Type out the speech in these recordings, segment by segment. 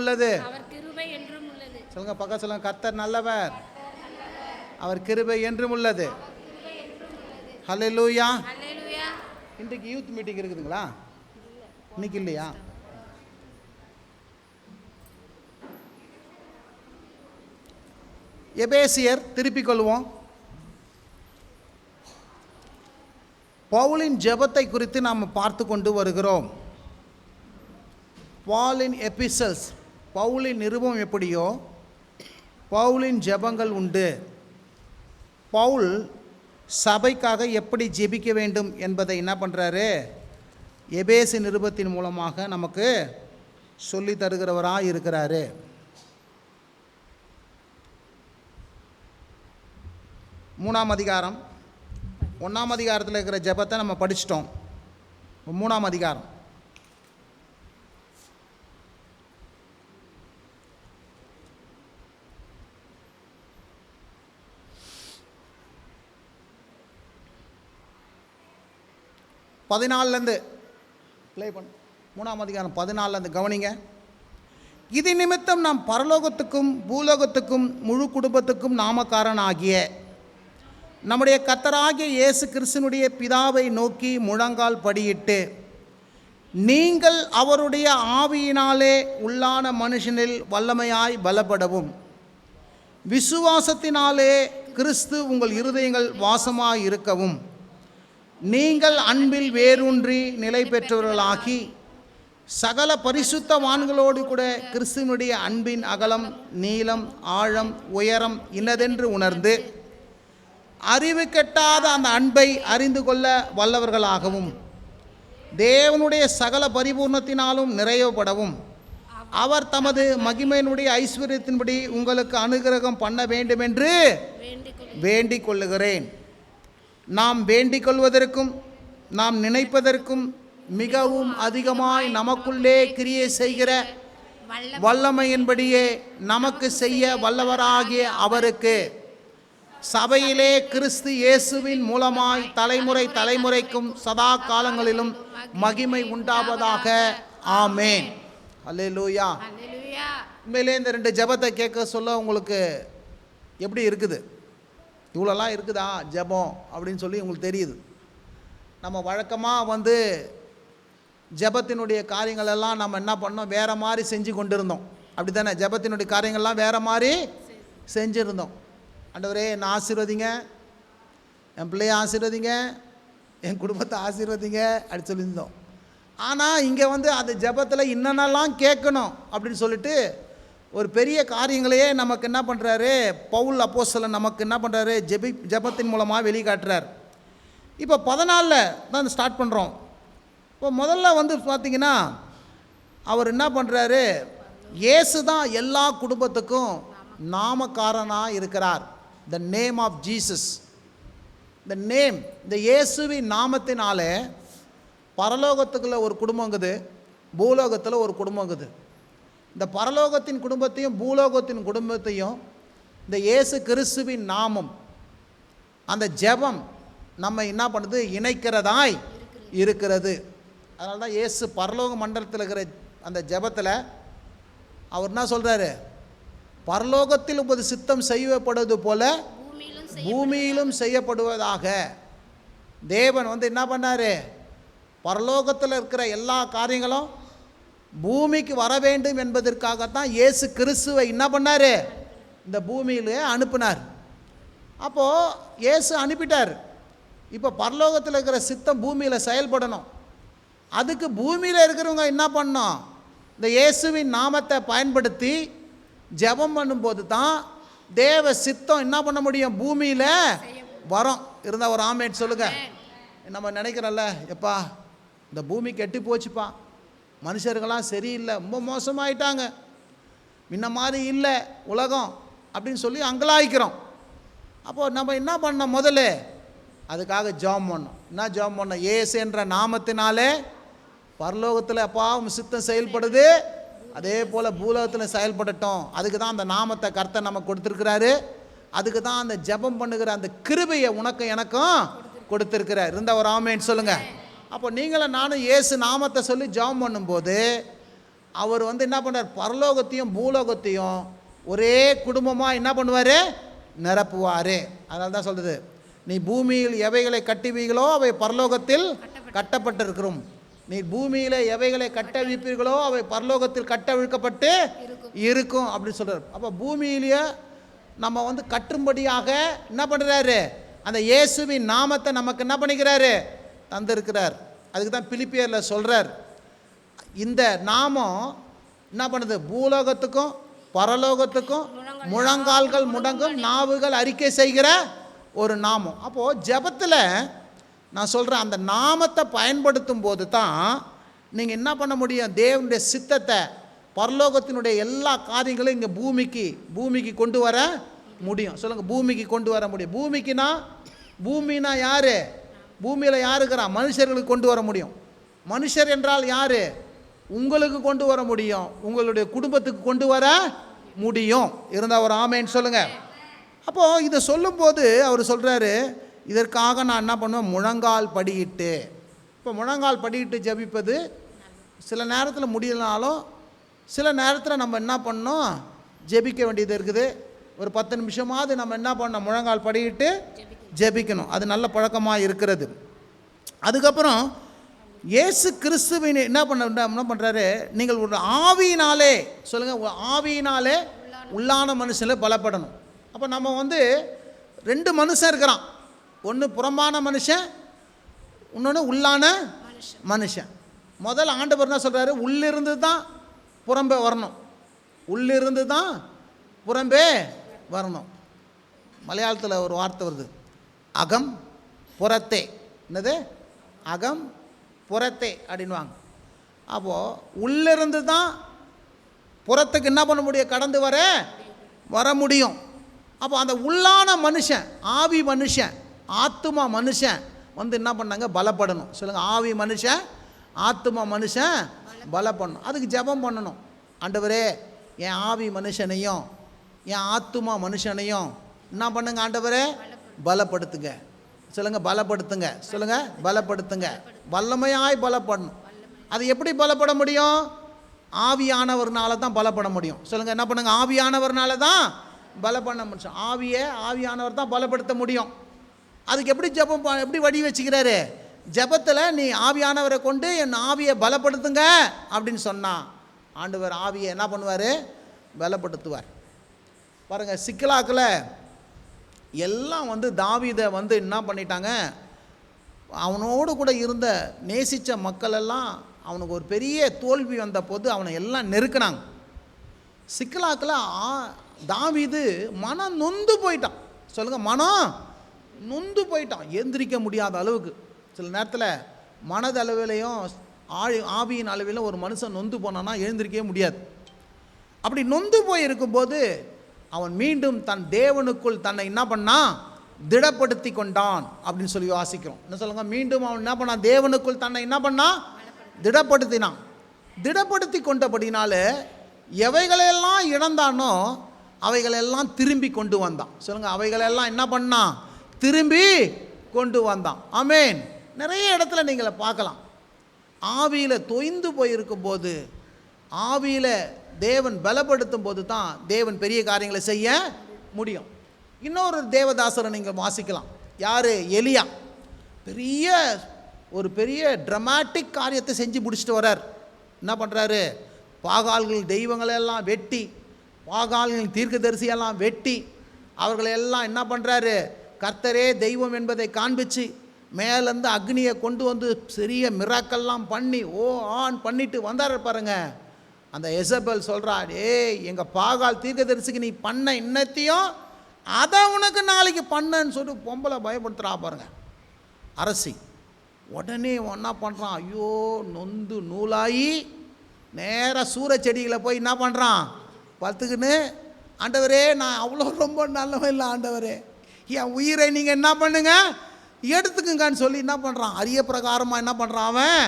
உள்ளது. அவர் கிருபை என்றும் உள்ளது. சொல்லுங்க, பக்கம் சொல்லுங்க. கர்த்தர் நல்லவர், அவர் கிருபை என்றும் உள்ளது. ஹல்லேலூயா. ஹல்லேலூயா. இன்றைக்கு யூத் மீட்டிங் இருக்குதுங்களா? இன்னைக்கு இல்லையா? எபேசியர் திருப்பிக் கொள்வோம். பவுலின் ஜெபத்தை குறித்து நாம் பார்த்து கொண்டு வருகிறோம். பாலின் எபிசல்ஸ், பவுலின் நிருபம் எப்படியோ பவுலின் ஜெபங்கள் உண்டு. பவுல் சபைக்காக எப்படி ஜெபிக்க வேண்டும் என்பதை என்ன பண்ணுறாரு? எபேசு நிருபத்தின் மூலமாக நமக்கு சொல்லி தருகிறவராக இருக்கிறாரு. மூணாம் அதிகாரம், 1ஆம் அதிகாரத்தில் இருக்கிற ஜெபத்தை நம்ம படிச்சிட்டோம். 3ஆம் அதிகாரம் பதினாலிருந்து ப்ளே பண்ண. 3ஆம் அதிகாரம் 14 கவனிங்க. இது நிமித்தம் நாம் பரலோகத்துக்கும் பூலோகத்துக்கும் முழு குடும்பத்துக்கும் நாமக்காரன் ஆகிய நம்முடைய கர்த்தராகிய இயேசு கிறிஸ்துவினுடைய பிதாவை நோக்கி முழங்கால் படியிட்டு, நீங்கள் அவருடைய ஆவியினாலே உள்ளான மனுஷனில் வல்லமையாய் பலப்படவும், விசுவாசத்தினாலே கிறிஸ்து உங்கள் இருதயங்கள் வாசமாய் இருக்கவும், நீங்கள் அன்பில் வேரூன்றி நிலை பெற்றவர்களாகி சகல பரிசுத்தவான்களோடு கூட கிறிஸ்துவனுடைய அன்பின் அகலம் நீளம் ஆழம் உயரம் இன்னதென்று உணர்ந்து அறிவு கெட்டாத அந்த அன்பை அறிந்து கொள்ள வல்லவர்களாகவும், தேவனுடைய சகல பரிபூர்ணத்தினாலும் நிறைவுபடவும், அவர் தமது மகிமையினுடைய ஐஸ்வர்யத்தின்படி உங்களுக்கு அனுகிரகம் பண்ண வேண்டுமென்று வேண்டிக் கொள்ளுகிறேன். நாம் வேண்டிக் கொள்வதற்கும் நாம் நினைப்பதற்கும் மிகவும் அதிகமாய் நமக்குள்ளே கிரியை செய்கிற வல்லமையின்படியே நமக்கு செய்ய வல்லவராகிய அவருக்கு சபையிலே கிறிஸ்து இயேசுவின் மூலமாய் தலைமுறை தலைமுறைக்கும் சதா காலங்களிலும் மகிமை உண்டாவதாக. ஆமேன். அல்லேலூயா. உண்மையிலே இந்த 2 ஜெபத்தை கேட்க சொல்ல உங்களுக்கு எப்படி இருக்குது? இவ்வளோலாம் இருக்குதா ஜெபம் அப்படின்னு சொல்லி உங்களுக்கு தெரியுது. நம்ம வழக்கமாக ஜெபத்தினுடைய காரியங்களெல்லாம் நம்ம என்ன பண்ணோம்? வேறு மாதிரி செஞ்சு கொண்டு இருந்தோம். அப்படி தானே? ஜெபத்தினுடைய காரியங்கள்லாம் வேறு மாதிரி செஞ்சுருந்தோம். ஆண்டவரே என்னை ஆசீர்வதிங்க, என் பிள்ளையை ஆசீர்வதிங்க, என் குடும்பத்தை ஆசீர்வதிங்க அப்படி சொல்லியிருந்தோம். ஆனால் இங்கே அந்த ஜெபத்தில் என்னென்னலாம் கேட்கணும் அப்படின்னு சொல்லிட்டு ஒரு பெரிய காரியங்களையே நமக்கு என்ன பண்ணுறாரு பவுல் அப்போஸ்தலன் நமக்கு என்ன பண்ணுறாரு? ஜெபத்தின் மூலமாக வெளிக்காட்டுறார். இப்போ 14 தான் ஸ்டார்ட் பண்ணுறோம். இப்போ முதல்ல பார்த்திங்கன்னா அவர் என்ன பண்ணுறாரு? இயேசு தான் எல்லா குடும்பத்துக்கும் நாமக்காரனாக இருக்கிறார். The name of Jesus, the name, இந்த இயேசுவின் நாமத்தினாலே பரலோகத்துக்குள்ள ஒரு குடும்பங்குது, பூலோகத்தில் ஒரு குடும்பங்குது. இந்த பரலோகத்தின் குடும்பத்தையும் பூலோகத்தின் குடும்பத்தையும் இந்த இயேசு கிறிஸ்துவின் நாமம், அந்த ஜெபம் நம்ம என்ன பண்ணுது? இணைக்கிறதாய் இருக்கிறது. அதனால தான் இயேசு பரலோக மண்டலத்தில் இருக்கிற அந்த ஜெபத்தில் அவர் என்ன சொல்கிறாரு? பரலோகத்தில் உமது சித்தம் செய்யப்படுவது போல பூமியிலும் செய்யப்படுவதாக. தேவன் என்ன பண்ணார்? பரலோகத்தில் இருக்கிற எல்லா காரியங்களும் பூமிக்கு வர வேண்டும் என்பதற்காகத்தான் இயேசு கிறிஸ்துவை என்ன பண்ணார்? இந்த பூமியிலே அனுப்பினார். அப்போது இயேசு அனுப்பிட்டார். இப்போ பரலோகத்தில் இருக்கிற சித்தம் பூமியில் செயல்படணும். அதுக்கு பூமியில் இருக்கிறவங்க என்ன பண்ணணும்? இந்த இயேசுவின் நாமத்தை பயன்படுத்தி ஜெபம் பண்ணும்போது தான் தேவ சித்தம் என்ன பண்ண முடியும்? பூமியில் வரும். இருந்தால் ஒரு ஆமேன் சொல்லுங்க. நம்ம நினைக்கிறோம்ல, எப்பா இந்த பூமி கெட்டு போச்சுப்பா, மனுஷர்களாம் சரியில்லை, ரொம்ப மோசமாயிட்டாங்க, முன்ன மாதிரி இல்லை உலகம் அப்படின்னு சொல்லி அங்கலாய்க்கிறோம். அப்போது நம்ம என்ன பண்ணோம்? முதல்ல அதுக்காக ஜெபம் பண்ணோம். என்ன ஜெபம் பண்ணோம்? இயேசு என்ற நாமத்தினாலே பரலோகத்தில் அப்பா சித்தம் செயல்படுது, அதே போல் பூலோகத்தில் செயல்படட்டும். அதுக்கு தான் அந்த நாமத்தை கர்த்தர் நமக்கு கொடுத்துருக்கிறாரு. அதுக்கு தான் அந்த ஜெபம் பண்ணுகிற அந்த கிருபையை உனக்கும் எனக்கும் கொடுத்துருக்கிறார். இருந்தால் ஒரு ஆமேன்னு சொல்லுங்கள். அப்போ நீங்களும் நானும் இயேசு நாமத்தை சொல்லி ஜெபம் பண்ணும்போது அவர் வந்து என்ன பண்ணுறார், பரலோகத்தையும் பூலோகத்தையும் ஒரே குடும்பமாக என்ன பண்ணுவார், நிரப்புவார். அதனால தான் சொல்கிறது, நீ பூமியில் எவைகளை கட்டுவீர்களோ அவை பரலோகத்தில் கட்டப்பட்டிருக்கிறோம், நீ பூமியில் எவைகளை கட்டவிப்பீர்களோ அவை பரலோகத்தில் கட்டவிழ்க்கப்பட்டு இருக்கும் அப்படின்னு சொல்கிறார். அப்போ பூமியிலேயே நம்ம வந்து கட்டும்படியாக என்ன பண்ணுறாரு, அந்த இயேசுவின் நாமத்தை நமக்கு என்ன பண்ணிக்கிறாரு, தந்திருக்கிறார். அதுக்கு தான் பிலிப்பியரில் சொல்கிறார், இந்த நாமம் என்ன பண்ணுது, பூலோகத்துக்கும் பரலோகத்துக்கும் முழங்கால்கள் முடங்கும் நாவுகள் அறிக்கை செய்கிற ஒரு நாமம். அப்போது ஜெபத்தில் நான் சொல்கிறேன், அந்த நாமத்தை பயன்படுத்தும் போது தான் நீங்கள் என்ன பண்ண முடியும், தேவனுடைய சித்தத்தை பரலோகத்தினுடைய எல்லா காரியங்களும் இங்கே பூமிக்கு கொண்டு வர முடியும். சொல்லுங்கள், பூமிக்கு கொண்டு வர முடியும். பூமினா யார், பூமியில் யார் இருக்கிறா, மனுஷர்களுக்கு கொண்டு வர முடியும். மனுஷர் என்றால் யார், உங்களுக்கு கொண்டு வர முடியும், உங்களுடைய குடும்பத்துக்கு கொண்டு வர முடியும். இருந்தால் ஒரு ஆமேன்னு சொல்லுங்கள். அப்போது இதை சொல்லும்போது அவர் சொல்கிறாரு, இதற்காக நான் என்ன பண்ணுவேன், முழங்கால் படியிட்டு. இப்போ முழங்கால் படியிட்டு ஜெபிப்பது சில நேரத்தில் முடியலனாலும் சில நேரத்தில் நம்ம என்ன பண்ணோம், ஜெபிக்க வேண்டியது இருக்குது. ஒரு 10 நிமிஷமாவது நம்ம என்ன பண்ணோம், முழங்கால் படியிட்டு ஜெபிக்கணும். அது நல்ல பழக்கமாக இருக்கிறது. அதுக்கப்புறம் இயேசு கிறிஸ்துவின் என்ன பண்ணுறாரு, நீங்கள் ஒரு ஆவியினாலே, சொல்லுங்கள், ஆவியினாலே உள்ளான மனுஷனில் பலப்படணும். அப்போ நம்ம வந்து 2 மனுஷன் இருக்கிறான், ஒன்று புறம்பான மனுஷன், இன்னொன்று உள்ளான மனுஷன். முதல் ஆண்டவர் என்ன சொல்கிறாரு, உள்ளிருந்து தான் புறம்பே வரணும், உள்ளிருந்து தான் புறம்பே வரணும். மலையாளத்தில் ஒரு வார்த்தை வருது, அகம் புறத்தே. என்னது, அகம் புறத்தே அப்படின்வாங்க. அப்போது உள்ளிருந்து தான் புறத்துக்கு என்ன பண்ண முடியும், கடந்து வர முடியும். அப்போ அந்த உள்ளான மனுஷன், ஆவி மனுஷன், ஆத்துமா மனுஷன் வந்து என்ன பண்ணாங்க, பலப்படணும். சொல்லுங்கள், ஆவி மனுஷன் ஆத்துமா மனுஷன் பலப்படணும். அதுக்கு ஜெபம் பண்ணணும். ஆண்டவரே, என் ஆவி மனுஷனையும் என் ஆத்துமா மனுஷனையும் என்ன பண்ணுங்க ஆண்டவரே, பலப்படுத்துங்க. சொல்லுங்கள், பலப்படுத்துங்க. சொல்லுங்கள், பலப்படுத்துங்க. வல்லமையாய் பலப்படணும். அது எப்படி பலப்பட முடியும், ஆவியானவர்னால தான் பலப்பட முடியும். சொல்லுங்கள், என்ன பண்ணுங்க, ஆவியானவர்னால தான் பலப்பட முடியும். ஆவியானவர் தான் பலப்படுத்த முடியும். அதுக்கு எப்படி ஜெபம், எப்படி வழி வச்சுக்கிறாரு, ஜெபத்தில் நீ ஆவியானவரை கொண்டு என் ஆவியை பலப்படுத்துங்க அப்படின்னு சொன்னான். ஆண்டவர் ஆவியை என்ன பண்ணுவார், பலப்படுத்துவார். பாருங்கள், சிக்கலாக்கில் எல்லாம் வந்து தாவீதை வந்து என்ன பண்ணிட்டாங்க, அவனோடு கூட இருந்த நேசித்த மக்கள் எல்லாம் அவனுக்கு ஒரு பெரிய தோல்வி வந்த போது அவனை எல்லாம் நெருக்கினாங்க. சிக்கலாக்கில் தாவீது மனம் நொந்து போயிட்டான். சொல்லுங்கள், மனம் நொந்து போயிட்டான், எந்திரிக்க முடியாத அளவுக்கு. சில நேரத்தில் மனதளவிலையும் ஆவியின் அளவிலும் ஒரு மனுஷன் நொந்து போனான்னா எழுந்திருக்கவே முடியாது. அப்படி நொந்து போய் இருக்கும்போது அவன் மீண்டும் தன் தேவனுக்குள் தன்னை என்ன பண்ணான், திடப்படுத்தி கொண்டான் அப்படின்னு சொல்லி வாசிக்கிறோம். என்ன சொல்லுங்க, மீண்டும் அவன் என்ன பண்ணான், தேவனுக்குள் தன்னை என்ன பண்ணான், திடப்படுத்தினான். திடப்படுத்தி கொண்டபடினால எவைகளெல்லாம் இழந்தானோ அவைகளெல்லாம் திரும்பி கொண்டு வந்தான். சொல்லுங்கள், அவைகளெல்லாம் என்ன பண்ணான், திரும்பி கொண்டு வந்தான். ஆமேன். நிறைய இடத்துல நீங்களை பார்க்கலாம், ஆவியில் தொய்ந்து போயிருக்கும் போது, ஆவியில் தேவன் பலப்படுத்தும் போது தான் தேவன் பெரிய காரியங்களை செய்ய முடியும். இன்னொரு தேவதாசரை நீங்கள் வாசிக்கலாம். யார், எலியா. பெரிய ட்ரமாட்டிக் காரியத்தை செஞ்சு முடிச்சுட்டு வர்றார். என்ன பண்ணுறாரு, பாகால்கள் தெய்வங்களெல்லாம் வெட்டி, பாகால்கள் தீர்க்கதரிசியெல்லாம் வெட்டி, அவர்களெல்லாம் என்ன பண்ணுறாரு, கர்த்தரே தெய்வம் என்பதை காண்பிச்சு மேலேருந்து அக்னியை கொண்டு வந்து பெரிய மிராக்கெல்லாம் பண்ணி ஆன் பண்ணிட்டு வந்தார் பாருங்க. அந்த எசபெல் சொல்கிறா, எங்கள் பாகால் தீர்க்கதரிசிக்கு நீ பண்ண இன்னத்தையும் அதை உனக்கு நாளைக்கு பண்ணன்னு சொல்லிட்டு பொம்பளை பயப்படுத்துகிறா பாருங்க, அரசி. உடனே என்ன பண்ணுறான், ஐயோ நொந்து நூலாகி நேராக சூற செடிகளை போய் என்ன பண்ணுறான், பார்த்துக்கின்னு, ஆண்டவரே நான் அவ்வளோ ரொம்ப நல்லவன் இல்லை ஆண்டவரே, என் உயிரை நீங்கள் என்ன பண்ணுங்க எடுத்துக்குங்கன்னு சொல்லி என்ன பண்ணுறான், அரிய பிரகாரமாக என்ன பண்ணுறான், அவன்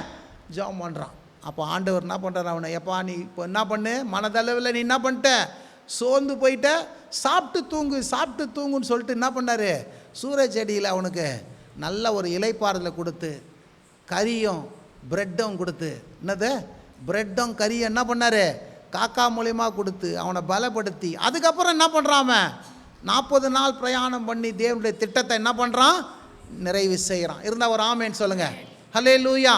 ஜெபம் பண்ணுறான். அப்போ ஆண்டவர் என்ன பண்ணுறாரு, அவனை, எப்பா நீ இப்போ என்ன பண்ணு, மனதளவில் நீ என்ன பண்ணிட்ட, சோர்ந்து போயிட்ட, சாப்பிட்டு தூங்குன்னு சொல்லிட்டு என்ன பண்ணார், சூரிய செடியில் அவனுக்கு நல்ல ஒரு இலைப்பாறுதலை கொடுத்து, கறியும் பிரெட்டும் கொடுத்து, என்னது பிரெட்டும் கறியும் என்ன பண்ணார், காக்கா மூலியமா கொடுத்து அவனை பலப்படுத்தி, அதுக்கப்புறம் என்ன பண்ணுறான், அவன் 40 நாள் பிரயாணம் பண்ணி தேவனுடைய திட்டத்தை என்ன பண்ணுறான், நிறைவு செய்கிறான். இருந்தால் ஒரு ஆமேன்னு சொல்லுங்கள். ஹல்லேலூயா.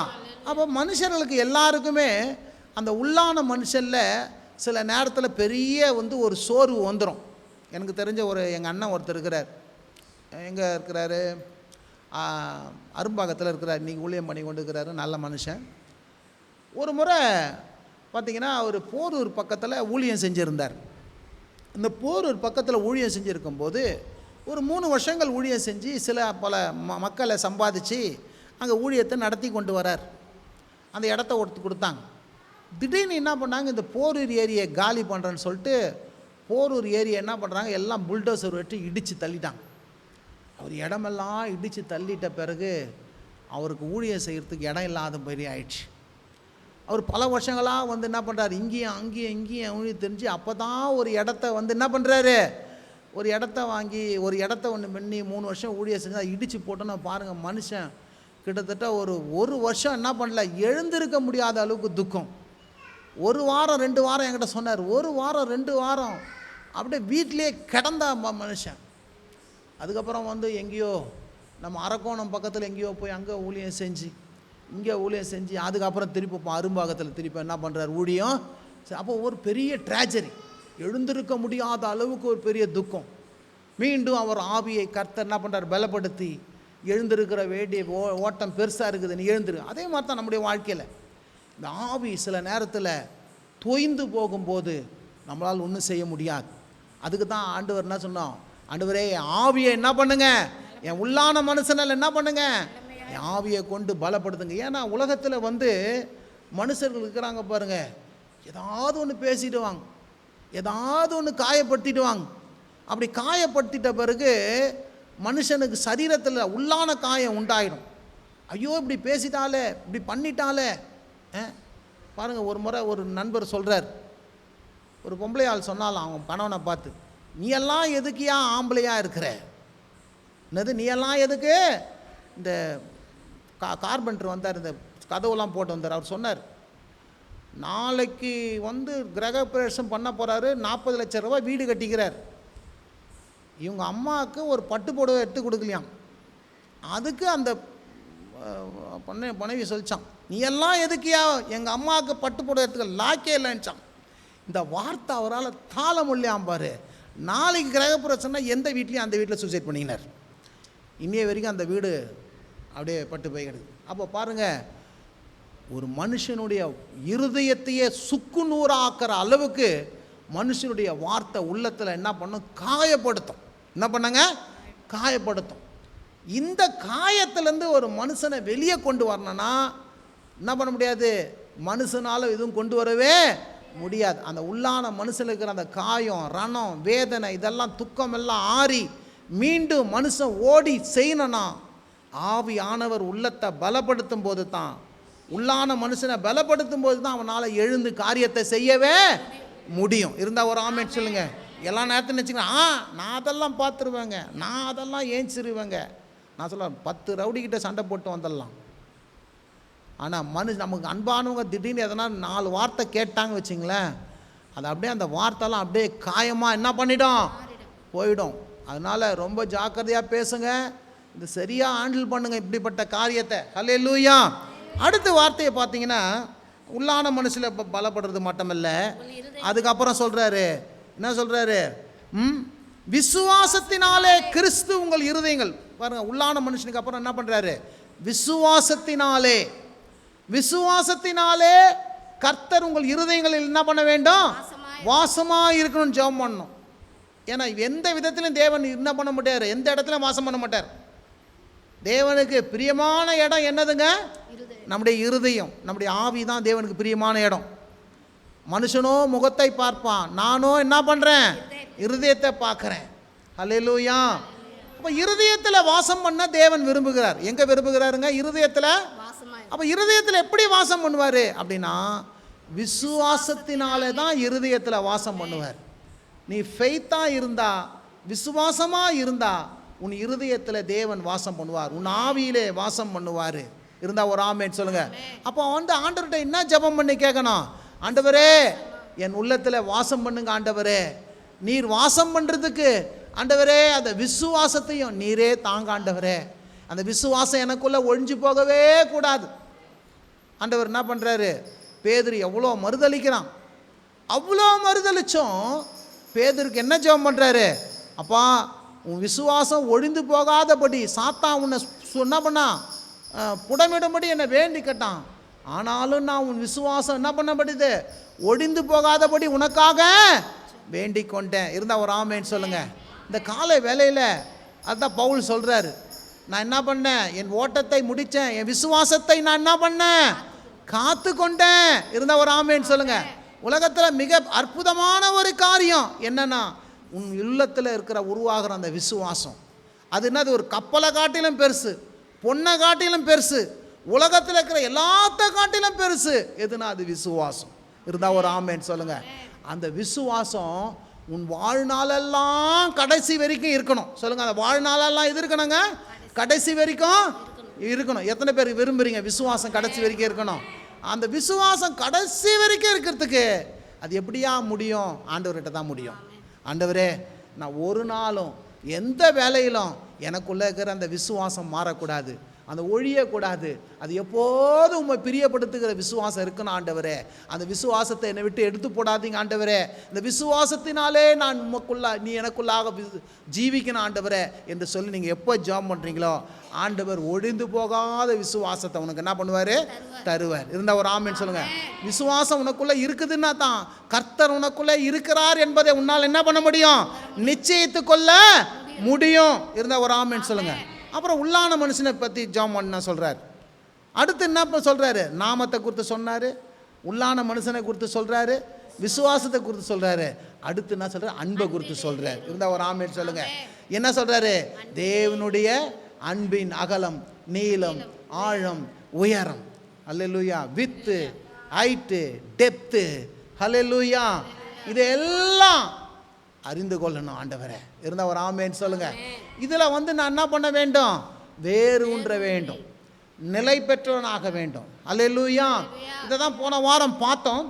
அப்போ மனுஷர்களுக்கு எல்லாருக்குமே அந்த உள்ளான மனுஷனில் சில நேரத்தில் பெரிய ஒரு சோர்வு வந்துடும். எனக்கு தெரிஞ்ச எங்கள் அண்ணன் ஒருத்தர் இருக்கிறார். எங்கே இருக்கிறாரு, அரும்பாக்கத்தில் இருக்கிறார். இன்றைக்கி ஊழியம் பண்ணி கொண்டு இருக்கிறாரு. நல்ல மனுஷன். ஒரு முறை பார்த்திங்கன்னா அவர் போரூர் பக்கத்தில் ஊழியம் செஞ்சுருந்தார். இந்த போரூர் பக்கத்தில் ஊழியம் செஞ்சுருக்கும்போது ஒரு 3 வருஷங்கள் ஊழியம் செஞ்சு சில பல மக்களை சம்பாதிச்சு அங்கே ஊழியத்தை நடத்தி கொண்டு வரார். அந்த இடத்த ஒருத்து கொடுத்தாங்க. திடீர்னு என்ன பண்ணாங்க, இந்த போரூர் ஏரியை காலி பண்ணுறேன்னு சொல்லிட்டு போரூர் ஏரியை என்ன பண்ணுறாங்க, எல்லாம் புல்டோசர் வெட்டி இடித்து தள்ளிட்டாங்க. அவர் இடமெல்லாம் இடித்து தள்ளிட்ட பிறகு அவருக்கு ஊழியம் செய்கிறதுக்கு இடம் இல்லாத மாதிரி ஆயிடுச்சு. அவர் பல வருஷங்களாக என்ன பண்ணுறாரு, இங்கேயும் ஊழியம் தெரிஞ்சு அப்போ தான் ஒரு இடத்த என்ன பண்ணுறாரு, ஒரு இடத்த வாங்கி ஒரு இடத்த ஒன்று பண்ணி 3 வருஷம் ஊழியம் செஞ்சு அதை இடித்து போட்டோன்னா பாருங்கள், மனுஷன் கிட்டத்தட்ட ஒரு வருஷம் என்ன பண்ணல, எழுந்திருக்க முடியாத அளவுக்கு துக்கம். 1 வாரம் 2 வாரம் என்கிட்ட சொன்னார். 1 வாரம் 2 வாரம் அப்படியே வீட்டிலே கிடந்தா மனுஷன். அதுக்கப்புறம் எங்கேயோ நம்ம அரக்கோணம் பக்கத்தில் எங்கேயோ போய் அங்கே ஊழியம் செஞ்சு இங்கே ஊழியம் செஞ்சு அதுக்கப்புறம் திருப்பி அரும்பாகத்தில் திருப்பி என்ன பண்ணுறார், ஊழியம். அப்போ ஒரு பெரிய ட்ராஜடி, எழுந்திருக்க முடியாத அளவுக்கு ஒரு பெரிய துக்கம். மீண்டும் அவர் ஆவியை கர்த்தர் என்ன பண்ணுறார், பலப்படுத்தி எழுந்திருக்கிற வேண்டிய ஓட்டம் பெருசாக இருக்குது, நீ எழுந்திரு. அதே மாதிரி தான் நம்முடைய வாழ்க்கையில் இந்த ஆவி சில நேரத்தில் தொய்ந்து போகும்போது நம்மளால் ஒன்றும் செய்ய முடியாது. அதுக்கு தான் ஆண்டவர் என்ன சொன்னோம், ஆண்டவரே ஆவியை என்ன பண்ணுங்க, என் உள்ளான மனுஷனால் என்ன பண்ணுங்க, என் ஆவியை கொண்டு பலப்படுத்துங்க. ஏன்னா உலகத்தில் மனுஷர்கள் இருக்கிறாங்க பாருங்க, ஏதாவது ஒன்று பேசிடுவாங்க, ஏதாவது ஒன்று காயப்படுத்திடுவாங்க. அப்படி காயப்படுத்திட்ட பிறகு மனுஷனுக்கு சரீரத்தில் உள்ளான காயம் உண்டாயிடும். ஐயோ இப்படி பேசிட்டாலே, இப்படி பண்ணிட்டாலே. பாருங்கள், ஒரு முறை ஒரு நண்பர் சொல்கிறார், ஒரு பொம்பளை ஆள் சொன்னாலும் அவங்க கணவனை பார்த்து, நீ எல்லாம் எதுக்கியா ஆம்பளையாக இருக்கிற, என்னது நீ எல்லாம் எதுக்கு. இந்த கார்பெண்டர் வந்தார், இந்த கதவுலாம் போட்டு வந்தார். அவர் சொன்னார், நாளைக்கு கிரக பிரவேசம் பண்ண போகிறாரு, 40 லட்சம் ரூபா வீடு கட்டிக்கிறார். இவங்க அம்மாவுக்கு ஒரு பட்டு புடவை எடுத்து கொடுக்கலையாம். அதுக்கு அந்த மனைவி சொல்லிச்சான், நீ எல்லாம் எதுக்கியா எங்கள் அம்மாவுக்கு பட்டு புடவை எடுத்துக்க லாக்கே இல்லைன்னுச்சான். இந்த வார்த்தை அவரால் தாள முடியாம பாரு. நாளைக்கு கிரகப்பிரவேசம்னா எந்த வீட்லேயும் அந்த வீட்டில் சூசைட் பண்ணிக்கினார். இன்னைய வரைக்கும் அந்த வீடு அப்படியே பட்டு போய்கிடுது. அப்போ பாருங்கள், ஒரு மனுஷனுடைய இருதயத்தையே சுக்குநூறாக்குற அளவுக்கு மனுஷனுடைய வார்த்தை உள்ளத்தில் என்ன பண்ணும், காயப்படுத்தும். என்ன பண்ணுங்க, காயப்படுத்தும். இந்த காயத்திலேருந்து ஒரு மனுஷனை வெளியே கொண்டு வரணும்னா என்ன பண்ண முடியாது, மனுஷனால் எதுவும் கொண்டு வரவே முடியாது. அந்த உள்ளான மனுஷனுக்கு இருக்கிற அந்த காயம், ரணம், வேதனை, இதெல்லாம் துக்கம் எல்லாம் ஆறி மீண்டும் மனுஷன் ஓடி செய்யணும்னா ஆவியானவர் உள்ளத்தை பலப்படுத்தும் போது தான், உள்ளான மனுஷனை பலப்படுத்தும் போது தான் அவனால் எழுந்து காரியத்தை செய்யவே முடியும். இருந்தால் ஒரு ஆமென் சொல்லுங்க. எல்லா நேரத்தையும் நினச்சிங்கன்னா நான் அதெல்லாம் பார்த்துருவேங்க, நான் அதெல்லாம் ஏஞ்சிருவேங்க. நான் சொல்ல 10 ரவுடிக்கிட்ட சண்டை போட்டு வந்துடலாம். ஆனால் நமக்கு அன்பானவங்க திடீர்னு எதனா 4 வார்த்தை கேட்டாங்க வச்சிங்களேன், அது அப்படியே அந்த வார்த்தைலாம் அப்படியே காயமாக என்ன பண்ணிடும், போயிடும். அதனால் ரொம்ப ஜாக்கிரதையாக பேசுங்க, இது சரியாக ஹேண்டில் பண்ணுங்கள் இப்படிப்பட்ட காரியத்தை. ஹல்லேலூயா. அடுத்த வார்த்தையை பார்த்தீங்கன்னா, உள்ளான மனுஷில் பலப்படுறது மட்டுமல்ல, அதுக்கப்புறம் சொல்கிறாரு, என்ன சொல்கிறாரு, விசுவாசத்தினாலே கிறிஸ்து உங்கள் இருதயங்கள். பாருங்கள், உள்ளான மனுஷனுக்கு அப்புறம் என்ன பண்ணுறாரு, விசுவாசத்தினாலே. விசுவாசத்தினாலே கர்த்தர் உங்கள் இருதயங்களில் என்ன பண்ண வேண்டும், வாசமாக இருக்கணும்னு ஜெபம் பண்ணணும். ஏன்னா எந்த விதத்திலும் தேவன் என்ன பண்ண மாட்டார், எந்த இடத்துலையும் வாசம் பண்ண மாட்டார். தேவனுக்கு பிரியமான இடம் என்னதுங்க, நம்முடைய இருதயம், நம்முடைய ஆவி தான் தேவனுக்கு பிரியமான இடம். மனுஷனோ முகத்தை பார்ப்பான், நானோ என்ன பண்ணுறேன், இருதயத்தை பார்க்குறேன். ஹல்லேலூயா. அப்போ இருதயத்தில் வாசம் பண்ண தேவன் விரும்புகிறார். எங்கே விரும்புகிறாருங்க, இருதயத்தில். அப்போ இருதயத்தில் எப்படி வாசம் பண்ணுவார் அப்படின்னா, விசுவாசத்தினாலே தான் இருதயத்தில் வாசம் பண்ணுவார். நீ ஃபெய்த்தாக இருந்தா, விசுவாசமாக இருந்தா உன் இருதயத்தில் தேவன் வாசம் பண்ணுவார், உன் ஆவியிலே வாசம் பண்ணுவார். இருந்தால் ஒரு ஆமேன்னு சொல்லுங்கள். அப்போ வந்து ஆண்டவர்கிட்ட என்ன ஜெபம் பண்ணி கேட்கணும்? ஆண்டவரே என் உள்ளத்தில் வாசம் பண்ணுங்க ஆண்டவரே. நீர் வாசம் பண்ணுறதுக்கு ஆண்டவரே அந்த விசுவாசத்தையும் நீரே தாங்க ஆண்டவரே. அந்த விசுவாசம் எனக்குள்ளே ஒழிஞ்சு போகவே கூடாது. ஆண்டவர் என்ன பண்ணுறாரு? பேதுரு எவ்வளோ மறுதளிக்கிறான். அவ்வளோ மறுதளிச்சோம் பேதுருக்கு என்ன ஜெபம் பண்ணுறாரு? அப்பா உன் விசுவாசம் ஒழிந்து போகாதபடி சாத்தான் உன்னை என்ன பண்ணா புடமிடும்படி என்னை வேண்டி கேட்டான். ஆனாலும் நான் உன் விசுவாசம் என்ன பண்ணப்படுது? ஒழிந்து போகாதபடி உனக்காக வேண்டிக் கொண்டேன். இருந்தால் ஒரு ஆமேன்னு சொல்லுங்கள். இந்த காலை வேலையில் அதுதான் பவுல் சொல்கிறாரு, நான் என்ன பண்ணேன்? என் ஓட்டத்தை முடித்தேன், என் விசுவாசத்தை நான் என்ன பண்ணேன்? காத்து கொண்டேன். இருந்தால் ஒரு ஆமேன்னு சொல்லுங்கள். உலகத்தில் மிக அற்புதமான ஒரு காரியம் என்னன்னா, உன் உள்ளத்தில் இருக்கிற உருவாகிற அந்த விசுவாசம். அது என்னது? ஒரு கப்பலை காட்டிலும் பெருசு, பொண்ணை காட்டிலும் பெருசு, உலகத்தில் இருக்கிற எல்லாத்த காட்டிலும் பெருசு. எதுனா அது விசுவாசம். இருந்தால் ஒரு ஆமேன்னு சொல்லுங்கள். அந்த விசுவாசம் உன் வாழ்நாளெல்லாம் கடைசி வரைக்கும் இருக்கணும். சொல்லுங்கள், அந்த வாழ்நாளெல்லாம் எது இருக்கணுங்க? கடைசி வரைக்கும் இருக்கணும். எத்தனை பேர் விரும்புகிறீங்க விசுவாசம் கடைசி வரைக்கும் இருக்கணும்? அந்த விசுவாசம் கடைசி வரைக்கும் இருக்கிறதுக்கு அது எப்படியா முடியும்? ஆண்டவர்கிட்ட தான் முடியும். ஆண்டவரே, நான் ஒரு நாளும் எந்த வேலையிலும் எனக்குள்ளே இருக்கிற அந்த விசுவாசம் மாறக்கூடாது, அந்த ஒழியக்கூடாது. அது எப்போதும் உண்மை பிரியப்படுத்துகிற விசுவாசம் இருக்கணும் ஆண்டவரே. அந்த விசுவாசத்தை என்னை விட்டு எடுத்து போடாதீங்க ஆண்டவரே. இந்த விசுவாசத்தினாலே நான் நீ எனக்குள்ளாக ஜீவிக்கணும் ஆண்டவரே என்று சொல்லி நீங்கள் எப்போ ஜெபம் பண்ணுறீங்களோ ஆண்டவர் ஒழிந்து போகாத விசுவாசத்தை உனக்கு என்ன பண்ணுவார்? தருவார். இருந்தால் ஒரு ஆமேன்னு சொல்லுங்கள். விசுவாசம் உனக்குள்ளே இருக்குதுன்னா தான் கர்த்தர் உனக்குள்ளே இருக்கிறார் என்பதை உன்னால் என்ன பண்ண முடியும்? நிச்சயித்து கொள்ள முடியும். இருந்தால் ஒரு ஆமேன்னு சொல்லுங்கள். அப்புறம் உள்ளான மனுஷனை பற்றி ஜெபம் பண்ண சொல்கிறார். அடுத்து என்ன சொல்கிறாரு? நாமத்தை குறித்து சொன்னார், உள்ளான மனுஷனை குறித்து சொல்கிறாரு, விசுவாசத்தை குறித்து சொல்கிறாரு. அடுத்து என்ன சொல்கிறார்? அன்பை குறித்து சொல்கிறார். இருந்தால் ஒரு ஆமேன்னு சொல்லுங்கள். என்ன சொல்கிறாரு? தேவனுடைய அன்பின் அகலம், நீளம், ஆழம், உயரம். அல்லேலூயா. With, height, depth. அல்லேலூயா. இதெல்லாம் அறிந்து கொள்ளணும் ஆண்டவரே. இருந்தால் ஒரு ஆமேன்னு சொல்லுங்கள். இதில் வந்து நான் என்ன பண்ண வேண்டும்? வேறு ஊன்ற வேண்டும், நிலை பெற்றவனாக வேண்டும். அல்லேலூயா. இதை தான் போன வாரம் பார்த்தோம்.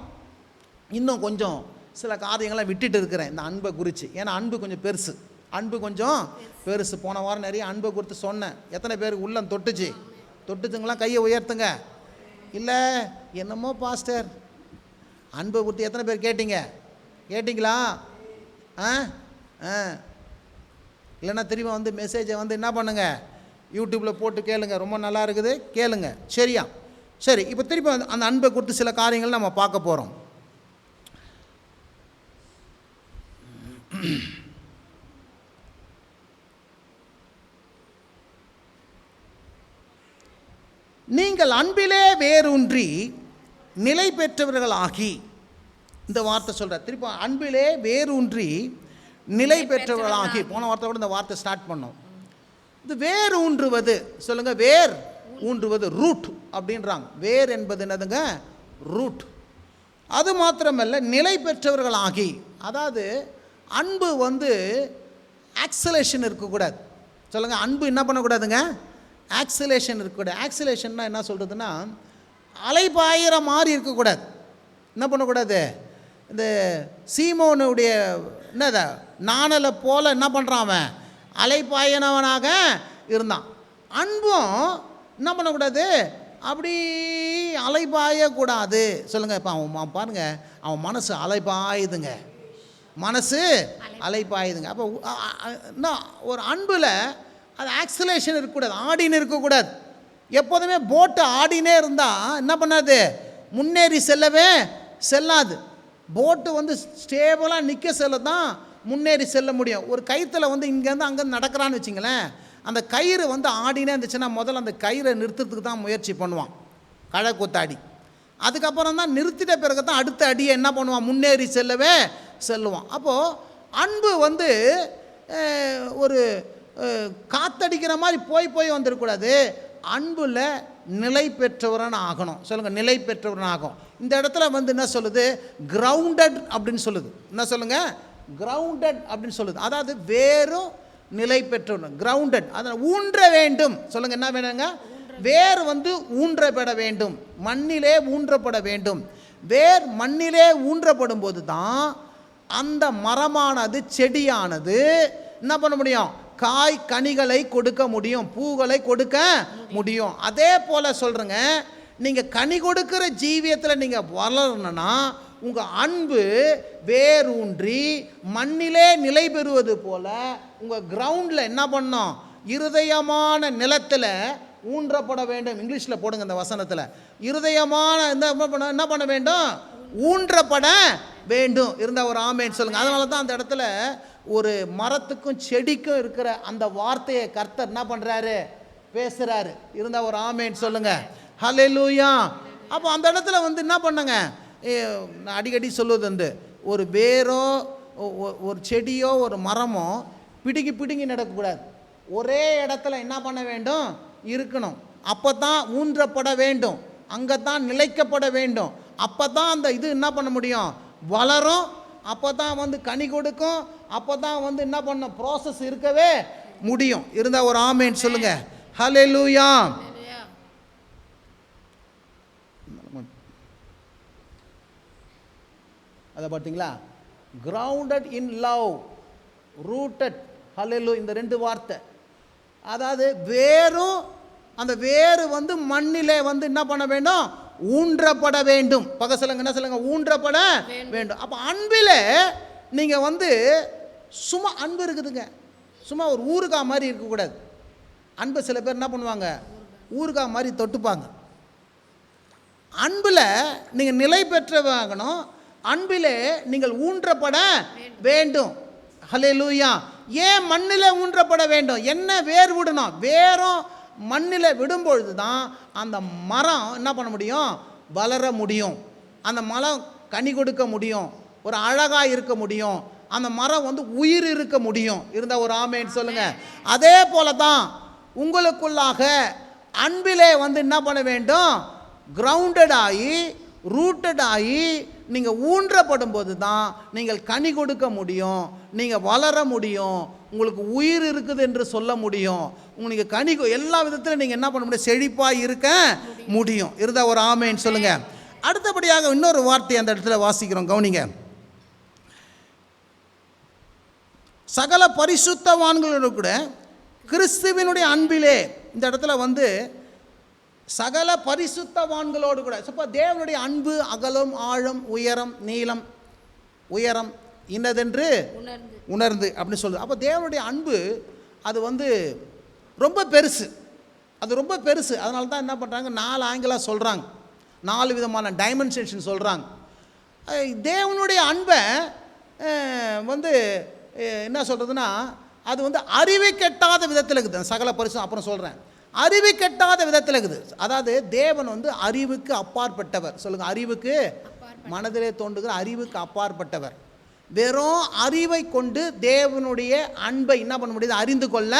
இன்னும் கொஞ்சம் சில காரியங்களை விட்டுட்டு இருக்கிறேன் இந்த அன்பை குறித்து. ஏன்னா அன்பு கொஞ்சம் பெருசு, அன்பு கொஞ்சம் பெருசு. போன வாரம் நிறைய அன்பை குறித்து சொன்னேன். எத்தனை பேருக்கு உள்ளம் தொட்டுச்சுங்களா? கையை உயர்த்துங்க. இல்லை என்னமோ பாஸ்டர் அன்பை குறித்து எத்தனை பேர் கேட்டிங்களா? இல்லைன்னா திரும்ப வந்து மெசேஜை வந்து என்ன பண்ணுங்க, யூடியூப்பில் போட்டு கேளுங்க. ரொம்ப நல்லா இருக்குது, கேளுங்க. சரியா? சரி, இப்போ திருப்பி அந்த அன்பை குறித்து சில காரியங்கள் நம்ம பார்க்க போகிறோம். நீங்கள் அன்பிலே வேரூன்றி நிலை பெற்றவர்களாகி, இந்த வார்த்தை சொல்கிறார். திருப்பி அன்பிலே வேரூன்றி நிலை பெற்றவர்களாகி. போன வார்த்தை கூட இந்த வார்த்தை ஸ்டார்ட் பண்ணோம். இது வேர் ஊன்றுவது. சொல்லுங்கள், வேர் ஊன்றுவது, ரூட் அப்படின்றாங்க. வேர் என்பது என்னதுங்க? ரூட். அது மாத்திரமல்ல, நிலை பெற்றவர்களாகி. அதாவது அன்பு வந்து ஆக்சலேஷன் இருக்கக்கூடாது. சொல்லுங்கள், அன்பு என்ன பண்ணக்கூடாதுங்க? ஆக்சலேஷன் இருக்கக்கூடாது. ஆக்சலேஷன்னா என்ன சொல்கிறதுன்னா, அலைபாயிற மாதிரி இருக்கக்கூடாது. என்ன பண்ணக்கூடாது? இந்த சீமோனுடைய என்னத நாணலை போல் என்ன பண்ணுறான்? அவன் அலைப்பாயினவனாக இருந்தான். அன்பும் என்ன பண்ணக்கூடாது? அப்படி அலைபாயக்கூடாது. சொல்லுங்கள். இப்போ அவன் பாருங்கள், அவன் மனசு அலைபாயுதுங்க, மனசு அலைபாயுதுங்க. அப்போ என்ன ஒரு அன்பில் அது ஆக்சலேஷன் இருக்கக்கூடாது, ஆடின்னு இருக்கக்கூடாது. எப்போதுமே போட்டு ஆடினே இருந்தால் என்ன பண்ணாது? முன்னேறி செல்லவே செல்லாது. போட்டு வந்து ஸ்டேபிளாக நிற்க செல்ல தான் முன்னேறி செல்ல முடியும். ஒரு கயிற்றில் வந்து இங்கேருந்து அங்கேருந்து நடக்கிறான்னு வச்சிங்களேன், அந்த கயிறு வந்து ஆடினே இருந்துச்சுன்னா முதல்ல அந்த கயிறை நிறுத்துறதுக்கு தான் முயற்சி பண்ணுவான், களை கொத்தாடி. அதுக்கப்புறம் தான் நிறுத்திட்ட பிறகு தான் அடுத்த அடியை என்ன பண்ணுவான்? முன்னேறி செல்லவே செல்லுவான். அப்போது அன்பு வந்து ஒரு காத்தடிக்கிற மாதிரி போய் வந்துடக்கூடாது. அன்பில் நிலை பெற்றவரான ஆகணும். சொல்லுங்கள், நிலை பெற்றவரான ஆகும். இந்த இடத்துல வந்து என்ன சொல்லுது? கிரவுண்டட் அப்படின்னு சொல்லுது. என்ன சொல்லுங்கள்? கிரவுண்டட் அப்படின்னு சொல்லுது. அதாவது வேறும் நிலை பெற்றவன், கிரவுண்டட். அதை ஊன்ற வேண்டும். சொல்லுங்கள், என்ன வேணுங்க? வேர் வந்து ஊன்றப்பட வேண்டும், மண்ணிலே ஊன்றப்பட வேண்டும். வேர் மண்ணிலே ஊன்றப்படும் போது தான் அந்த மரமானது, செடியானது என்ன பண்ண முடியும்? காய் கனிகளை கொடுக்க முடியும், பூகளை கொடுக்க முடியும். அதே போல சொல்கிறேங்க, நீங்கள் கனி கொடுக்கிற ஜீவியத்தில் நீங்கள் வளரணும்னா உங்கள் அன்பு வேரூன்றி மண்ணிலே நிலை பெறுவது போல உங்கள் கிரவுண்டில் என்ன பண்ணோம்? இருதயமான நிலத்தில் ஊன்றப்பட வேண்டும். இங்கிலீஷில் போடுங்க இந்த வசனத்தில். இருதயமான என்ன பண்ண வேண்டும்? ஊன்றப்பட வேண்டும். இருந்தால் ஒரு ஆமேன்னு சொல்லுங்கள். அதனால தான் அந்த இடத்துல ஒரு மரத்துக்கும் செடிக்கும் இருக்கிற அந்த வார்த்தையை கர்த்தர் என்ன பண்ணுறாரு? பேசுகிறாரு. இருந்தால் ஒரு ஆமேன்னு சொல்லுங்கள். ஹல்லேலூயா. அப்போ அந்த இடத்துல வந்து என்ன பண்ணுங்க, நான் அடிக்கடி சொல்லுவது வந்து ஒரு வேரோ ஒரு செடியோ ஒரு மரமோ பிடுங்கி நடக்கக்கூடாது. ஒரே இடத்துல என்ன பண்ண வேண்டும்? இருக்கணும். அப்போ தான் ஊன்றப்பட வேண்டும், அங்கே தான் நிலைக்கப்பட வேண்டும். அப்போ தான் அந்த இது என்ன பண்ண முடியும்? வளரும். அப்போ தான் வந்து கனி கொடுக்கும். அப்போ தான் வந்து என்ன பண்ண ப்ராசஸ் இருக்கவே முடியும். இருந்தால் ஒரு ஆமேன்னு சொல்லுங்க. ஹல்லேலூயா. அதை பார்த்தீங்களா? Grounded in love, rooted. Hallelujah. இந்த ரெண்டு வார்த்தை, அதாவது வேரும், அந்த வேறு வந்து மண்ணிலே வந்து என்ன பண்ண வேண்டும்? ஊன்றப்பட வேண்டும். பக்க சொல்லுங்க, என்ன சொல்லுங்க? ஊன்றப்பட வேண்டும். அப்போ அன்பில் நீங்கள் வந்து சும்மா அன்பு இருக்குதுங்க, சும்மா ஒரு ஊறுகாய் மாதிரி இருக்கக்கூடாது. அன்பை சில பேர் என்ன பண்ணுவாங்க? ஊறுகாய் மாதிரி தொட்டுப்பாங்க. அன்பில் நீங்கள் நிலை பெற்றவாகணும். அன்பிலே நீங்கள் ஊன்றப்பட வேண்டும். ஹல்லேலூயா. ஏன் மண்ணில் ஊன்றப்பட வேண்டும்? என்ன வேர் விடணும்? வேரும் மண்ணில் விடும்பொழுது தான் அந்த மரம் என்ன பண்ண முடியும்? வளர முடியும். அந்த மரம் கனி கொடுக்க முடியும், ஒரு அழகாக இருக்க முடியும், அந்த மரம் வந்து உயிர் இருக்க முடியும். இருந்தால் ஒரு ஆமேன்னு சொல்லுங்கள். அதே போல தான் உங்களுக்குள்ளாக அன்பிலே வந்து என்ன பண்ண வேண்டும்? கிரவுண்டட் ஆகி, ரூட்டட் ஆகி, நீங்கள் ஊன்றப்படும் போது தான் நீங்கள் கனி கொடுக்க முடியும், நீங்கள் வளர முடியும், உங்களுக்கு உயிர் இருக்குது என்று சொல்ல முடியும். உங்களுக்கு கனி எல்லா விதத்திலும் நீங்கள் என்ன பண்ண முடியும்? செழிப்பாக இருக்க முடியும். இருந்தால் ஒரு ஆமேன்னு சொல்லுங்கள். அடுத்தபடியாக இன்னொரு வார்த்தை அந்த இடத்துல வாசிக்கிறோம், கவனிங்க. சகல பரிசுத்தவான்களோடு கூட கிறிஸ்துவினுடைய அன்பிலே. இந்த இடத்துல வந்து சகல பரிசுத்தவான்களோடு கூட. இப்போ தேவனுடைய அன்பு அகலம், ஆழம், உயரம், நீளம், உயரம் இன்னதென்று உணர்ந்து அப்படின்னு சொல்லுது. அப்போ தேவனுடைய அன்பு அது வந்து ரொம்ப பெருசு, அது ரொம்ப பெருசு. அதனால தான் என்ன பண்ணுறாங்க? 4 ஆங்கிளாக சொல்கிறாங்க, 4 விதமான டைமென்ஷன் சொல்கிறாங்க. தேவனுடைய அன்பை வந்து என்ன சொல்கிறதுனா, அது வந்து அறிவை கெட்டாத விதத்தில் இருக்குது. சகல பரிசு அப்புறம் சொல்கிறேன். அறிவு கெட்டாத விதத்தில் இருக்குது. அதாவது தேவன் வந்து அறிவுக்கு அப்பாற்பட்டவர். சொல்லுங்கள், அறிவுக்கு, மனதிலே தோன்றுகிற அறிவுக்கு அப்பாற்பட்டவர். வெறும் அறிவை கொண்டு தேவனுடைய அன்பை என்ன பண்ண முடியாது? அறிந்து கொள்ள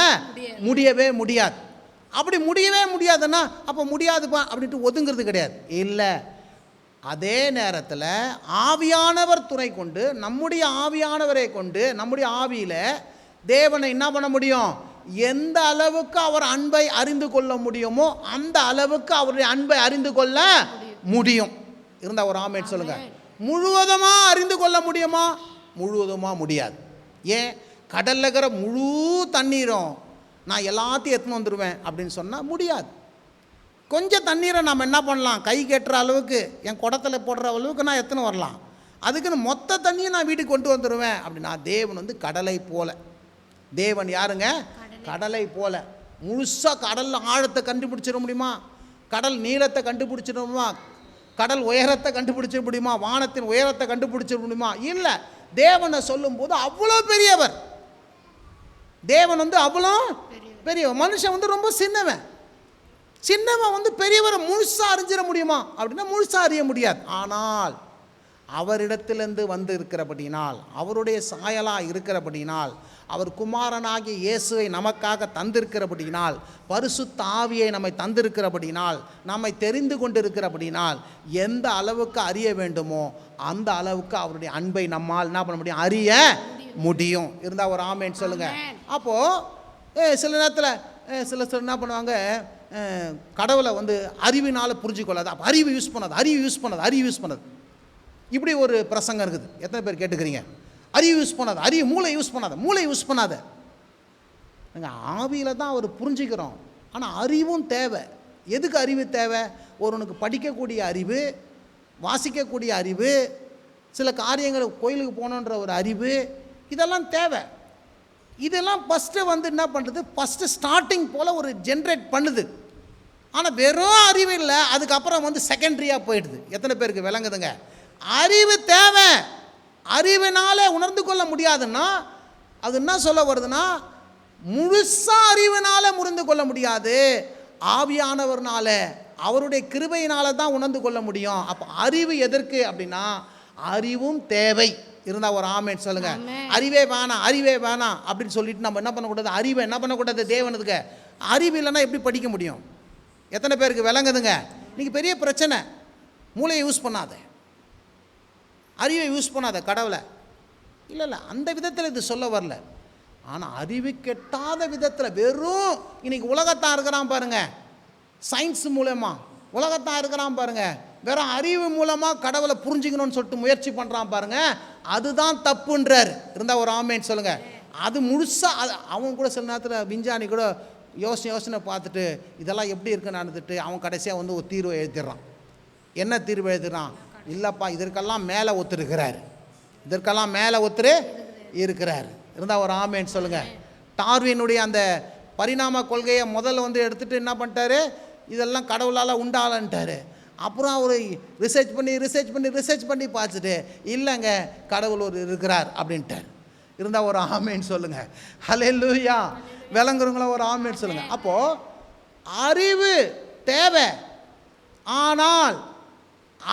முடியவே முடியாது. அப்படி முடியவே முடியாதுன்னா அப்போ முடியாதுப்பா அப்படின்ட்டு ஒதுங்கிறது கிடையாது. இல்லை, அதே நேரத்தில் ஆவியானவர் துணை கொண்டு, நம்முடைய ஆவியானவரை கொண்டு, நம்முடைய ஆவியில் தேவனை என்ன பண்ண முடியும்? எந்த அளவுக்கு அவர் அன்பை அறிந்து கொள்ள முடியுமோ அந்த அளவுக்கு அவருடைய அன்பை அறிந்து கொள்ள முடியும். இருந்தால் ஒரு ஆமேன் சொல்லுங்கள். முழுவதுமாக அறிந்து கொள்ள முடியுமா? முழுவதுமாக முடியாது. ஏன்? கடலில் இருக்கிற முழு தண்ணீரும் நான் எல்லாத்தையும் எடுத்துன்னு வந்துடுவேன் அப்படின்னு சொன்னால் முடியாது. கொஞ்சம் தண்ணீரை நம்ம என்ன பண்ணலாம்? கை கெட்டுற அளவுக்கு, என் குடத்தில் போடுற அளவுக்கு நான் எத்தனை வரலாம். அதுக்குன்னு மொத்த தண்ணியை நான் வீட்டுக்கு கொண்டு வந்துடுவேன் அப்படின்னா தேவன் வந்து கடலை போல. தேவன் யாருங்க? கடலை போல. முழுசாக கடலில் ஆழத்தை கண்டுபிடிச்சிட முடியுமா? கடல் நீளத்தை கண்டுபிடிச்சிட முடியுமா? கடல் உயரத்தை கண்டுபிடிச்சிட முடியுமா? வானத்தின் உயரத்தை கண்டுபிடிச்சிட முடியுமா? இல்லை. தேவனை சொல்லும்போது அவ்வளோ பெரியவர். தேவன் வந்து அவ்வளோ பெரியவர். மனுஷன் வந்து ரொம்ப சின்னவன் வந்து பெரியவரை முழுசாக அறிஞ்சிட முடியுமா அப்படின்னா முழுசாக அறிய முடியாது. ஆனால் அவரிடத்திலிருந்து வந்து இருக்கிறபடினால், அவருடைய சாயலாக இருக்கிறபடினால், அவர் குமாரனாகிய இயேசுவை நமக்காக தந்திருக்கிறபடினால், பரிசுத்த ஆவியை நம்மை தந்திருக்கிறபடினால், நம்மை தெரிந்து கொண்டிருக்கிறபடினால், எந்த அளவுக்கு அறிய வேண்டுமோ அந்த அளவுக்கு அவருடைய அன்பை நம்மால் என்ன பண்ண முடியும்? அறிய முடியும். இருந்தால் ஒரு ஆமேன்னு சொல்லுங்கள். அப்போது சில நேரத்தில் சில என்ன பண்ணுவாங்க? கடவுளை வந்து அறிவினால் புரிஞ்சுக்கொள்ளாது, அப்போ அறிவு யூஸ் பண்ணாது. இப்படி ஒரு பிரசங்கம் இருக்குது. எத்தனை பேர் கேட்டுக்கிறீங்க? அறிவு யூஸ் பண்ணாது, மூளை யூஸ் பண்ணாத. நாங்கள் ஆவியில் தான் அவர் புரிஞ்சுக்கிறோம். ஆனால் அறிவும் தேவை. எதுக்கு அறிவு தேவை? ஒருவனுக்கு படிக்கக்கூடிய அறிவு, வாசிக்கக்கூடிய அறிவு, சில காரியங்கள் கோயிலுக்கு போகணுன்ற ஒரு அறிவு, இதெல்லாம் தேவை. இதெல்லாம் ஃபஸ்ட்டு வந்து என்ன பண்ணுறது, ஃபஸ்ட்டு ஸ்டார்டிங் போல் ஒரு ஜென்ரேட் பண்ணுது. ஆனால் வெறும் அறிவு இல்லை, அதுக்கப்புறம் வந்து செகண்டரியாக போயிடுது. எத்தனை பேருக்கு விளங்குதுங்க? அறிவு தேவை. அறிவினால உணர்ந்து கொள்ள முடியாதுன்னா அது என்ன சொல்ல வருதுன்னா, முழுசாக அறிவினால முறிந்து கொள்ள முடியாது, ஆவியானவர்னால அவருடைய கிருபையினால தான் உணர்ந்து கொள்ள முடியும். அப்போ அறிவு எதற்கு அப்படின்னா, அறிவும் தேவை. இருந்தால் ஒரு ஆமேன் சொல்லுங்க. அறிவே வேணாம் அப்படின்னு சொல்லிட்டு நம்ம என்ன பண்ணக்கூடாது? அறிவை என்ன பண்ணக்கூடாது? தேவனுக்கு அறிவு இல்லைன்னா எப்படி படிக்க முடியும்? எத்தனை பேருக்கு விளங்குதுங்க? இன்னைக்கு பெரிய பிரச்சனை. மூளையை யூஸ் பண்ணாத, அறிவை யூஸ் பண்ணாத, கடவுளை இல்லை அந்த விதத்தில் இது சொல்ல வரல. ஆனால் அறிவு கெட்டாத விதத்தில் வெறும் இன்னைக்கு உலகத்தான் இருக்கிறான் பாருங்க, சயின்ஸ் மூலமாக உலகத்தான் இருக்கிறான் பாருங்க, வெறும் அறிவு மூலமாக கடவுளை புரிஞ்சுக்கணும்னு சொல்லிட்டு முயற்சி பண்ணுறான் பாருங்க, அதுதான் தப்புன்றார். இருந்தால் ஒரு ஆமேன்னு சொல்லுங்கள். அது முழுசாக அவன் கூட சில நேரத்தில் விஞ்ஞானி கூட யோசனை பார்த்துட்டு இதெல்லாம் எப்படி இருக்குன்னு நடந்துட்டு அவன் கடைசியாக வந்து ஒரு தீர்வை எழுதிடுறான். என்ன தீர்வு எழுதுறான்? இல்லைப்பா, இதற்கெல்லாம் மேலே ஒத்துருக்கிறார், இருக்கிறார். இருந்தால் ஒரு ஆமேன்னு சொல்லுங்கள். டார்வினுடைய அந்த பரிணாம கொள்கையை முதல்ல வந்து எடுத்துகிட்டு என்ன பண்ணிட்டாரு, இதெல்லாம் கடவுளால் உண்டாலன்ட்டார். அப்புறம் அவர் ரிசர்ச் பண்ணி பார்த்துட்டு இல்லைங்க கடவுள் ஒரு இருக்கிறார் அப்படின்ட்டார். இருந்தால் ஒரு ஆமேன்னு சொல்லுங்கள். ஹல்லேலூயா. விளங்குறவங்கள ஒரு ஆமேன்னு சொல்லுங்கள். அப்போது அறிவு தேவை. ஆனால்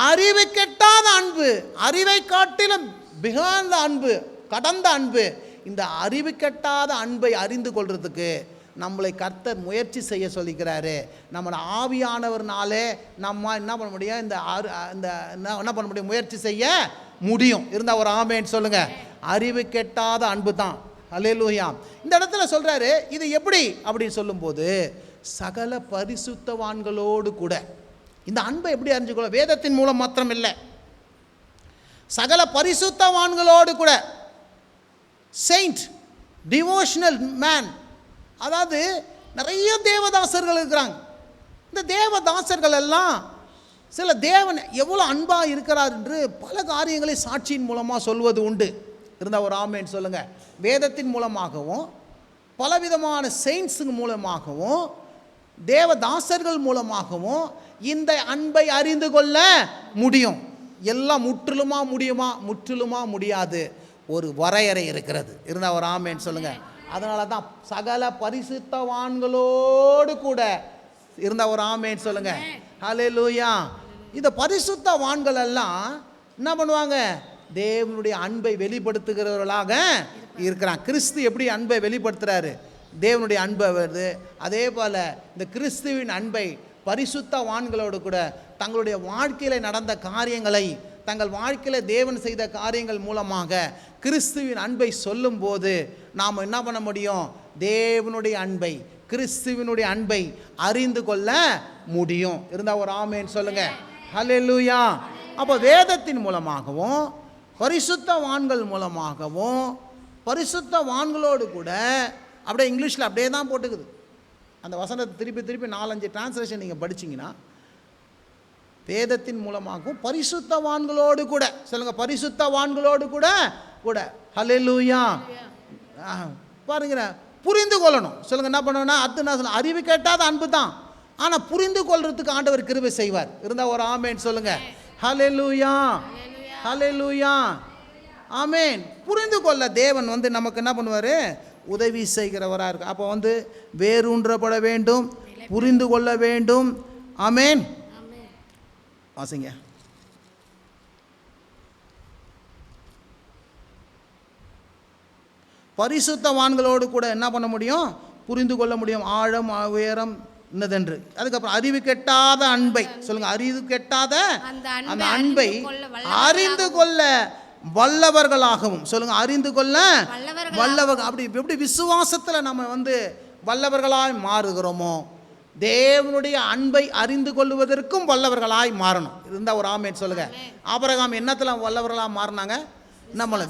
அறிவு கெட்டாத அன்பு, அறிவை காட்டிலும் மிகுந்த அன்பு, கடந்த அன்பு, இந்த அறிவு கெட்டாத அன்பை அறிந்து கொள்றதுக்கு நம்மளை கர்த்தர் முயற்சி செய்ய சொல்லிக்கிறாரு. நம்மளை ஆவியானவர்னாலே நம்ம என்ன பண்ண முடியும்? என்ன பண்ண முடியும்? முயற்சி செய்ய முடியும். இருந்தால் ஒரு ஆமேன்னு சொல்லுங்க. அறிவு கெட்டாத அன்பு தான். அல்லேலூயா. இந்த இடத்துல சொல்றாரு, இது எப்படி அப்படின்னு சொல்லும்போது, சகல பரிசுத்தவான்களோடு கூட இந்த அன்பை எப்படி அறிஞ்சுக்கொள்ள? வேதத்தின் மூலம் மாத்திரம் இல்லை, சகல பரிசுத்தவான்களோடு கூட. செயின்ட், டிவோஷனல் மேன், அதாவது நிறைய தேவதாசர்கள் இருக்கிறாங்க. இந்த தேவதாசர்கள் எல்லாம் சில தேவன் எவ்வளோ அன்பாக இருக்கிறார் என்று பல காரியங்களை சாட்சியின் மூலமாக சொல்வது உண்டு. இருந்தால் ஒரு ஆமேன்னு சொல்லுங்கள். வேதத்தின் மூலமாகவும் பலவிதமான செயின்ஸுங்க மூலமாகவும் தேவதாசர்கள் மூலமாகவும் இந்த அன்பை அறிந்து கொள்ள முடியும். எல்லாம் முற்றிலுமா முடியுமா? முற்றிலுமா முடியாது. ஒரு வரையறை இருக்கிறது. இருந்தால் ஒரு ஆமேன்னு சொல்லுங்கள். அதனால தான் சகல பரிசுத்தவான்களோடு கூட. இருந்தால் ஒரு ஆமேன்னு சொல்லுங்கள். ஹல்லேலூயா. இந்த பரிசுத்தவான்கள் எல்லாம் என்ன பண்ணுவாங்க? தேவனுடைய அன்பை வெளிப்படுத்துகிறவர்களாக இருக்கிறான். கிறிஸ்து எப்படி அன்பை வெளிப்படுத்துகிறாரு? தேவனுடைய அன்பை வருது. அதே போல் இந்த கிறிஸ்துவின் அன்பை பரிசுத்தவான்களோடு கூட தங்களுடைய வாழ்க்கையில் நடந்த காரியங்களை, தங்கள் வாழ்க்கையில் தேவன் செய்த காரியங்கள் மூலமாக கிறிஸ்துவின் அன்பை சொல்லும்போது நாம் என்ன பண்ண முடியும்? தேவனுடைய அன்பை, கிறிஸ்துவினுடைய அன்பை அறிந்து கொள்ள முடியும். இருந்தால் ஒரு ஆமேன்னு சொல்லுங்கள். ஹல்லேலூயா. அப்போ வேதத்தின் மூலமாகவும் பரிசுத்தவான்கள் மூலமாகவும் பரிசுத்தவான்களோடு கூட, அப்படியே இங்கிலீஷில் அப்படியே தான் போட்டுக்குது அந்த வசனத்தை. திருப்பி 4-5 டிரான்ஸ்லேஷன் நீங்கள் படிச்சிங்கன்னா, வேதத்தின் மூலமாகவும் பரிசுத்தவான்களோடு கூட. சொல்லுங்கள், பரிசுத்தவான்களோடு கூட. ஹல்லேலூயா. பாருங்க, புரிந்து கொள்ளணும். சொல்லுங்கள், என்ன பண்ணணும்னா, அது நான் சொல்ல, அறிவு கேட்டாத அன்பு தான். ஆனால் புரிந்து கொள்றதுக்கு ஆண்டவர் கிருபை செய்வார். இருந்தால் ஒரு ஆமேன் சொல்லுங்கள். ஹல்லேலூயா. ஹல்லேலூயா. ஆமேன். புரிந்து கொள்ள தேவன் வந்து நமக்கு என்ன பண்ணுவார்? உதவி செய்கிறவராக இருக்கு. அப்போ வந்து வேரூன்றப்பட வேண்டும், புரிந்து கொள்ள வேண்டும். ஆமேன். வாசிங்க. பரிசுத்தவான்களோடு கூட என்ன பண்ண முடியும்? புரிந்து கொள்ள முடியும். ஆழம் உயரம் என்னதென்று. அதுக்கப்புறம் அறிவு கெட்டாத அன்பை சொல்லுங்க. அறிவு கெட்டாத அந்த அன்பை அறிந்து கொள்ள வல்லவர்களாகவும். சொல்லுங்க, அறிந்து கொள்ள வல்லவர்கள். அப்படி எப்படி விசுவாசத்தில் நம்ம வந்து வல்லவர்களாய் மாறுகிறோமோ, தேவனுடைய அன்பை அறிந்து கொள்வதற்கும் வல்லவர்களாய் மாறணும். இருந்தால் ஒரு ஆமேன் சொல்லுங்க. ஆபிரகாம் என்னத்தில் வல்லவர்களாக மாறினாங்க? நம்மளை